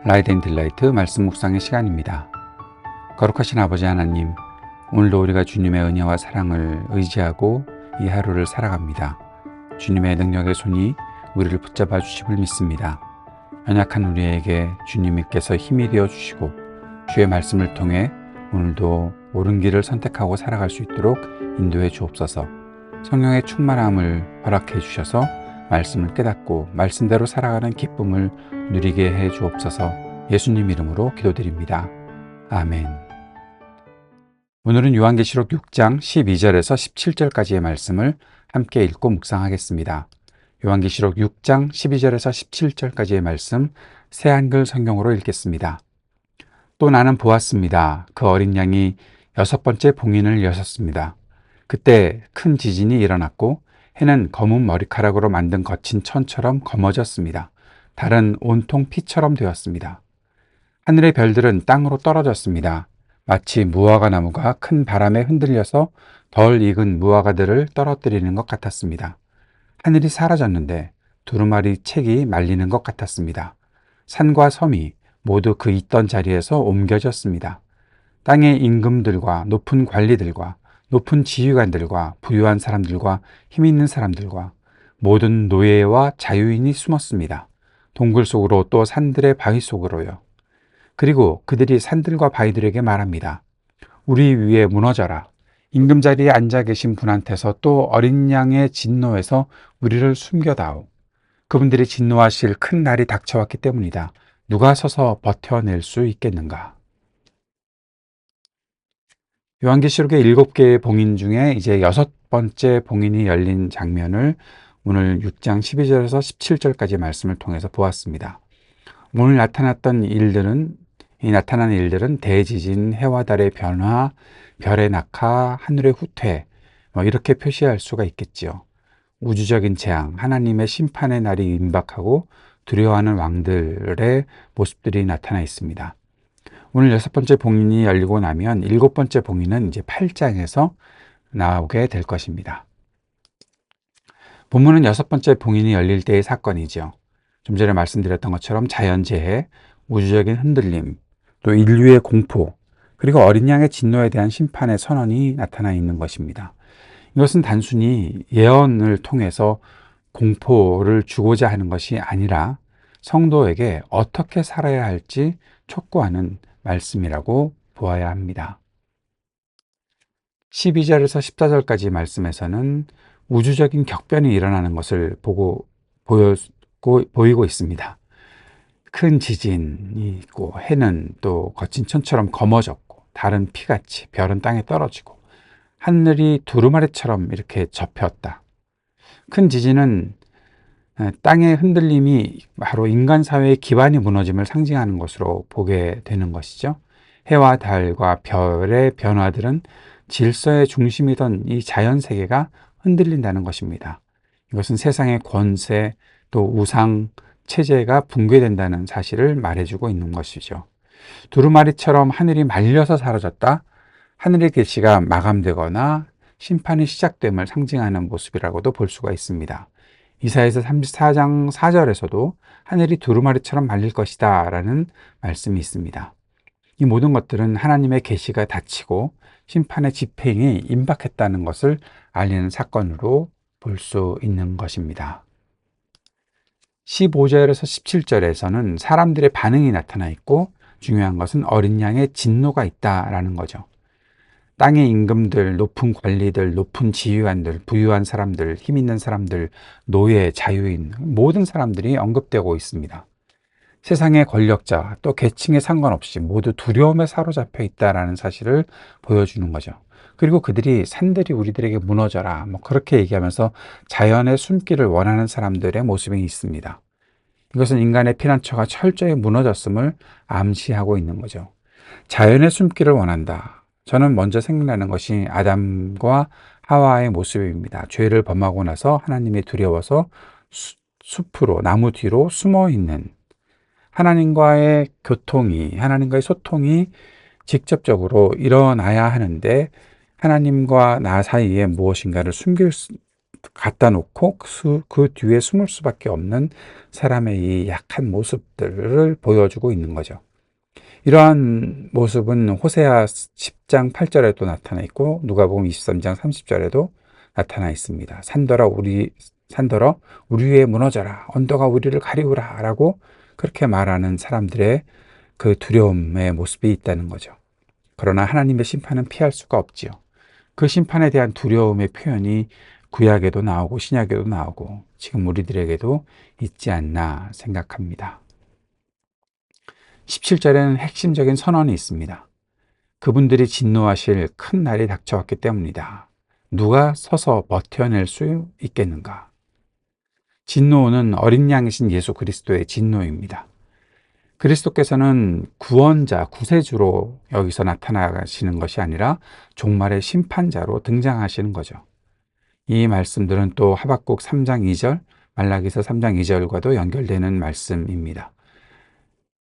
라이트 앤 딜라이트 말씀 묵상의 시간입니다. 거룩하신 아버지 하나님, 오늘도 우리가 주님의 은혜와 사랑을 의지하고 이 하루를 살아갑니다. 주님의 능력의 손이 우리를 붙잡아 주심을 믿습니다. 연약한 우리에게 주님께서 힘이 되어 주시고 주의 말씀을 통해 오늘도 옳은 길을 선택하고 살아갈 수 있도록 인도해 주옵소서. 성령의 충만함을 허락해 주셔서 말씀을 깨닫고 말씀대로 살아가는 기쁨을 누리게 해 주옵소서. 예수님 이름으로 기도드립니다. 아멘. 오늘은 요한계시록 6장 12절에서 17절까지의 말씀을 함께 읽고 묵상하겠습니다. 요한계시록 6장 12절에서 17절까지의 말씀 새한글 성경으로 읽겠습니다. 또 나는 보았습니다. 그 어린 양이 6번째 봉인을 여셨습니다. 그때 큰 지진이 일어났고 해는 검은 머리카락으로 만든 거친 천처럼 검어졌습니다. 달은 온통 피처럼 되었습니다. 하늘의 별들은 땅으로 떨어졌습니다. 마치 무화과 나무가 큰 바람에 흔들려서 덜 익은 무화과들을 떨어뜨리는 것 같았습니다. 하늘이 사라졌는데 두루마리 책이 말리는 것 같았습니다. 산과 섬이 모두 그 있던 자리에서 옮겨졌습니다. 땅의 임금들과 높은 관리들과 높은 지휘관들과 부유한 사람들과 힘 있는 사람들과 모든 노예와 자유인이 숨었습니다. 동굴 속으로 또 산들의 바위 속으로요. 그리고 그들이 산들과 바위들에게 말합니다. 우리 위에 무너져라. 임금 자리에 앉아 계신 분한테서 또 어린 양의 진노에서 우리를 숨겨다오. 그분들이 진노하실 큰 날이 닥쳐왔기 때문이다. 누가 서서 버텨낼 수 있겠는가? 요한계시록의 7개의 봉인 중에 이제 6번째 봉인이 열린 장면을 오늘 6장 12절에서 17절까지 말씀을 통해서 보았습니다. 오늘 나타난 일들은 대지진, 해와 달의 변화, 별의 낙하, 하늘의 후퇴, 이렇게 표시할 수가 있겠지요. 우주적인 재앙, 하나님의 심판의 날이 임박하고 두려워하는 왕들의 모습들이 나타나 있습니다. 오늘 6번째 봉인이 열리고 나면 7번째 봉인은 이제 8장에서 나오게 될 것입니다. 본문은 6번째 봉인이 열릴 때의 사건이죠. 좀 전에 말씀드렸던 것처럼 자연재해, 우주적인 흔들림, 또 인류의 공포, 그리고 어린 양의 진노에 대한 심판의 선언이 나타나 있는 것입니다. 이것은 단순히 예언을 통해서 공포를 주고자 하는 것이 아니라 성도에게 어떻게 살아야 할지 촉구하는 말씀이라고 보아야 합니다. 12절에서 14절까지 말씀에서는 우주적인 격변이 일어나는 것을 보이고 있습니다. 큰 지진이 있고 해는 또 거친 천처럼 검어졌고 달은 피같이 별은 땅에 떨어지고 하늘이 두루마리처럼 이렇게 접혔다. 큰 지진은 땅의 흔들림이 바로 인간 사회의 기반이 무너짐을 상징하는 것으로 보게 되는 것이죠. 해와 달과 별의 변화들은 질서의 중심이던 이 자연 세계가 흔들린다는 것입니다. 이것은 세상의 권세 또 우상 체제가 붕괴된다는 사실을 말해주고 있는 것이죠. 두루마리처럼 하늘이 말려서 사라졌다. 하늘의 계시가 마감되거나 심판이 시작됨을 상징하는 모습이라고도 볼 수가 있습니다. 이사야서 34장 4절에서도 하늘이 두루마리처럼 말릴 것이다 라는 말씀이 있습니다. 이 모든 것들은 하나님의 계시가 닫히고 심판의 집행이 임박했다는 것을 알리는 사건으로 볼 수 있는 것입니다. 15절에서 17절에서는 사람들의 반응이 나타나 있고 중요한 것은 어린 양의 진노가 있다라는 거죠. 땅의 임금들, 높은 관리들, 높은 지휘관들, 부유한 사람들, 힘 있는 사람들, 노예, 자유인, 모든 사람들이 언급되고 있습니다. 세상의 권력자, 또 계층에 상관없이 모두 두려움에 사로잡혀 있다라는 사실을 보여주는 거죠. 그리고 그들이 산들이 우리들에게 무너져라, 그렇게 얘기하면서 자연의 숨기를 원하는 사람들의 모습이 있습니다. 이것은 인간의 피난처가 철저히 무너졌음을 암시하고 있는 거죠. 자연의 숨기를 원한다. 저는 먼저 생각나는 것이 아담과 하와의 모습입니다. 죄를 범하고 나서 하나님이 두려워서 숲으로, 나무 뒤로 숨어 있는 하나님과의 소통이 직접적으로 일어나야 하는데 하나님과 나 사이에 무엇인가를 숨길 갖다 놓고 그 뒤에 숨을 수밖에 없는 사람의 이 약한 모습들을 보여주고 있는 거죠. 이러한 모습은 호세아 10장 8절에도 나타나 있고 누가복음 23장 30절에도 나타나 있습니다. 산더러 우리 위에 무너져라, 언덕아 우리를 가리우라 라고 그렇게 말하는 사람들의 그 두려움의 모습이 있다는 거죠. 그러나 하나님의 심판은 피할 수가 없지요. 그 심판에 대한 두려움의 표현이 구약에도 나오고 신약에도 나오고 지금 우리들에게도 있지 않나 생각합니다. 17절에는 핵심적인 선언이 있습니다. 그분들이 진노하실 큰 날이 닥쳐왔기 때문이다. 누가 서서 버텨낼 수 있겠는가? 진노는 어린 양이신 예수 그리스도의 진노입니다. 그리스도께서는 구원자, 구세주로 여기서 나타나시는 것이 아니라 종말의 심판자로 등장하시는 거죠. 이 말씀들은 또 하박국 3장 2절, 말라기서 3장 2절과도 연결되는 말씀입니다.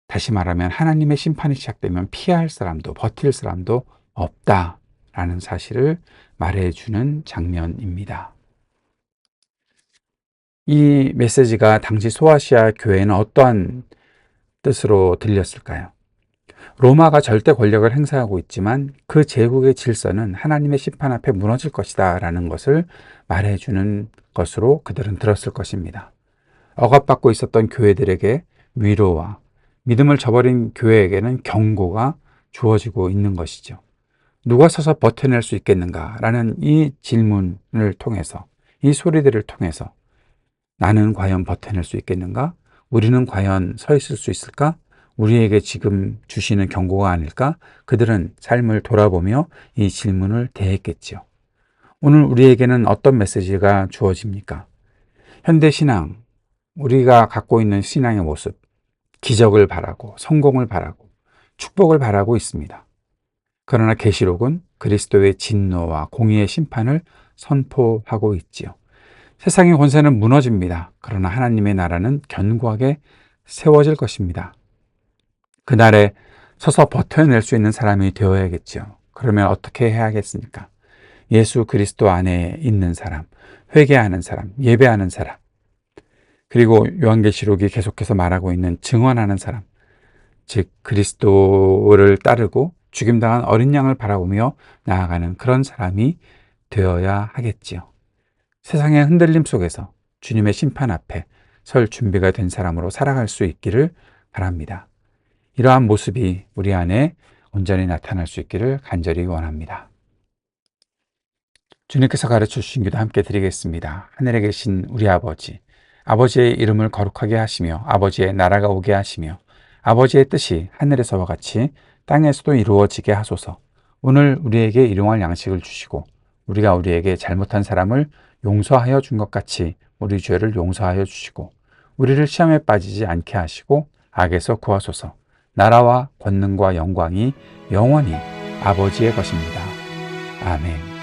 다시 말하면 하나님의 심판이 시작되면 피할 사람도 버틸 사람도 없다라는 사실을 말해주는 장면입니다. 이 메시지가 당시 소아시아 교회는 어떠한 뜻으로 들렸을까요? 로마가 절대 권력을 행사하고 있지만 그 제국의 질서는 하나님의 심판 앞에 무너질 것이다 라는 것을 말해주는 것으로 그들은 들었을 것입니다. 억압받고 있었던 교회들에게 위로와 믿음을 저버린 교회에게는 경고가 주어지고 있는 것이죠. 누가 서서 버텨낼 수 있겠는가 라는 이 질문을 통해서, 이 소리들을 통해서 나는 과연 버텨낼 수 있겠는가? 우리는 과연 서 있을 수 있을까? 우리에게 지금 주시는 경고가 아닐까? 그들은 삶을 돌아보며 이 질문을 대했겠지요. 오늘 우리에게는 어떤 메시지가 주어집니까? 현대신앙, 우리가 갖고 있는 신앙의 모습, 기적을 바라고 성공을 바라고 축복을 바라고 있습니다. 그러나 계시록은 그리스도의 진노와 공의의 심판을 선포하고 있지요. 세상의 권세는 무너집니다. 그러나 하나님의 나라는 견고하게 세워질 것입니다. 그날에 서서 버텨낼 수 있는 사람이 되어야겠죠. 그러면 어떻게 해야겠습니까? 예수 그리스도 안에 있는 사람, 회개하는 사람, 예배하는 사람, 그리고 요한계시록이 계속해서 말하고 있는 증언하는 사람, 즉 그리스도를 따르고 죽임당한 어린 양을 바라보며 나아가는 그런 사람이 되어야 하겠지요. 세상의 흔들림 속에서 주님의 심판 앞에 설 준비가 된 사람으로 살아갈 수 있기를 바랍니다. 이러한 모습이 우리 안에 온전히 나타날 수 있기를 간절히 원합니다. 주님께서 가르쳐 주신 기도 함께 드리겠습니다. 하늘에 계신 우리 아버지, 아버지의 이름을 거룩하게 하시며 아버지의 나라가 오게 하시며 아버지의 뜻이 하늘에서와 같이 땅에서도 이루어지게 하소서. 오늘 우리에게 일용할 양식을 주시고 우리가 우리에게 잘못한 사람을 용서하여 준 것 같이 우리 죄를 용서하여 주시고 우리를 시험에 빠지지 않게 하시고 악에서 구하소서. 나라와 권능과 영광이 영원히 아버지의 것입니다. 아멘.